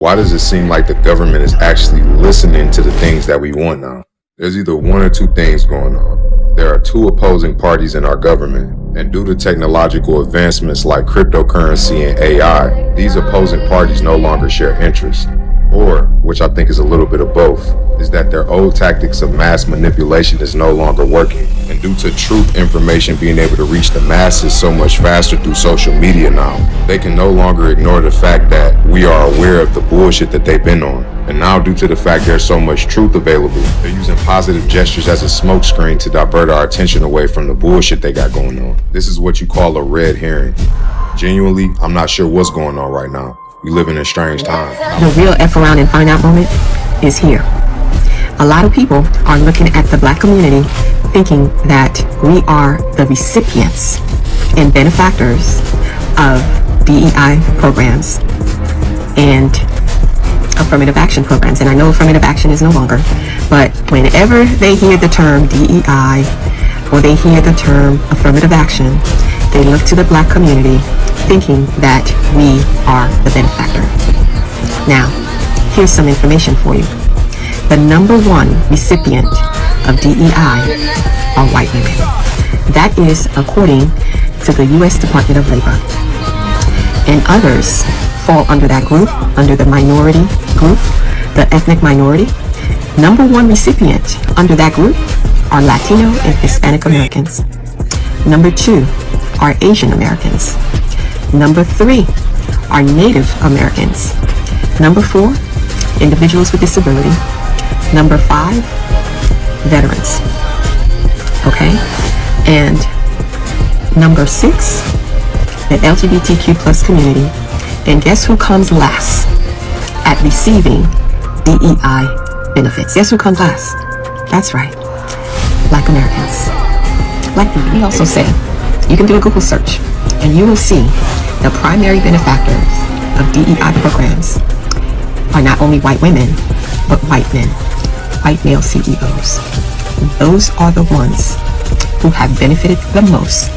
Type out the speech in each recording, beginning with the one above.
Why does it seem like the government is actually listening to the things that we want now? There's either one or two things going on. There are two opposing parties in our government, and due to technological advancements like cryptocurrency and AI, these opposing parties no longer share interests. Or, which I think is a little bit of both, is that their old tactics of mass manipulation is no longer working. And due to truth information being able to reach the masses so much faster through social media now, they can no longer ignore the fact that we are aware of the bullshit that they've been on. And now due to the fact there's so much truth available, they're using positive gestures as a smokescreen to divert our attention away from the bullshit they got going on. This is what you call a red herring. Genuinely, I'm not sure what's going on right now. We live in a strange time. The real F around and find out moment is here. A lot of people are looking at the Black community thinking that we are the recipients and benefactors of DEI programs and affirmative action programs. And I know affirmative action is no longer, but whenever they hear the term DEI or they hear the term affirmative action, they look to the Black community thinking that we are the benefactor. Now, here's some information for you. The number one recipient of DEI are white women. That is according to the U.S. Department of Labor. And others fall under that group, under the minority group, the ethnic minority. Number one recipient under that group are Latino and Hispanic Americans. Number two are Asian Americans. Number three are Native Americans. Number four, individuals with disability. Number five, veterans. Okay? And number six, the LGBTQ plus community. And guess who comes last at receiving DEI benefits? Guess who comes last? That's right, Black Americans. Black people. We also say, you can do a Google search and you will see the primary benefactors of DEI programs are not only white women, but white men, white male CEOs. Those are the ones who have benefited the most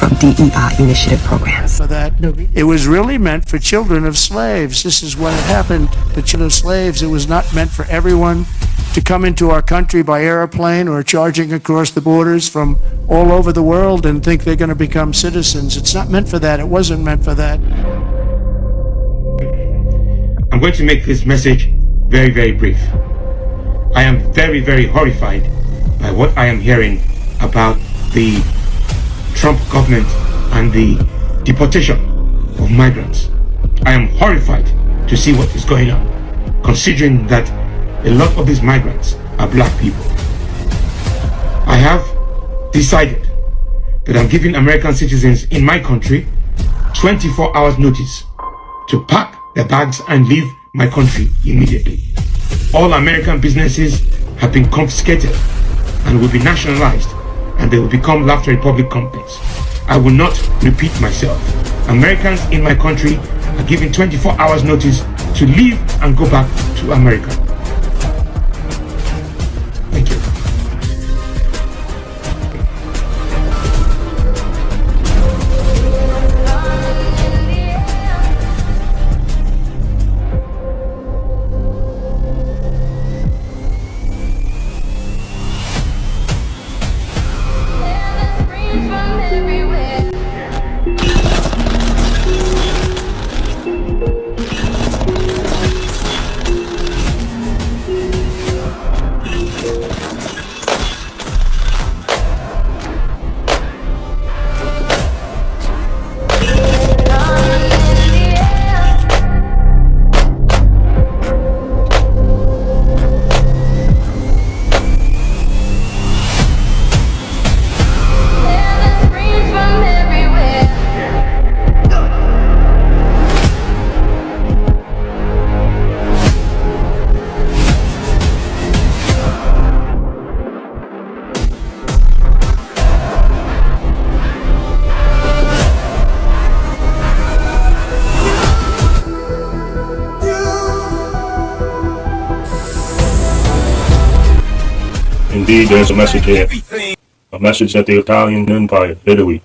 from DEI initiative programs. For that, it was really meant for children of slaves. This is what had happened. The children of slaves, it was not meant for everyone to come into our country by airplane or charging across the borders from all over the world and think they're going to become citizens. It's not meant for that. It wasn't meant for that. I'm going to make this message very, very brief. I am very, very horrified by what I am hearing about the Trump government and the deportation of migrants. I am horrified to see what is going on, considering that a lot of these migrants are Black people. I have decided that I'm giving American citizens in my country 24 hours notice to pack their bags and leave my country immediately. All American businesses have been confiscated and will be nationalized, and they will become Laughter Republic companies. I will not repeat myself. Americans in my country are given 24 hours notice to leave and go back to America. Thank you. Indeed, there's a message here. A message that the Italian Empire, Italy,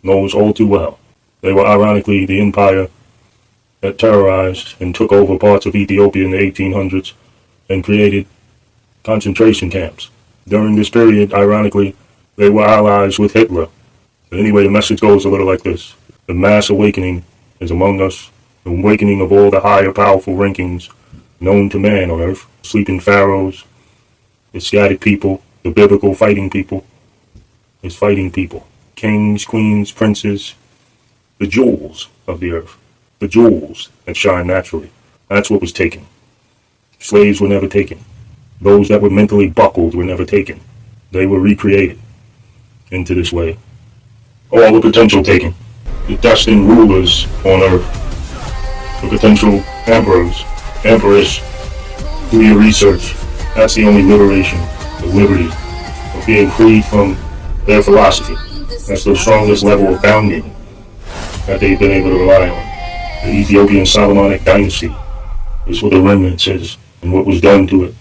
knows all too well. They were ironically the empire that terrorized and took over parts of Ethiopia in the 1800s and created concentration camps. During this period, ironically, they were allies with Hitler. Anyway, the message goes a little like this. The mass awakening is among us, the awakening of all the higher powerful rankings known to man on earth, sleeping pharaohs, the Asiatic people, the biblical fighting people, is fighting people. Kings, queens, princes, the jewels of the earth, the jewels that shine naturally. That's what was taken. Slaves were never taken. Those that were mentally buckled were never taken. They were recreated into this way. All the potential taken. The destined rulers on earth. The potential emperors, empress. Do your research. That's the only liberation, the liberty of being freed from their philosophy. That's the strongest level of bounding that they've been able to rely on. The Ethiopian Solomonic dynasty is what the remnants is and what was done to it.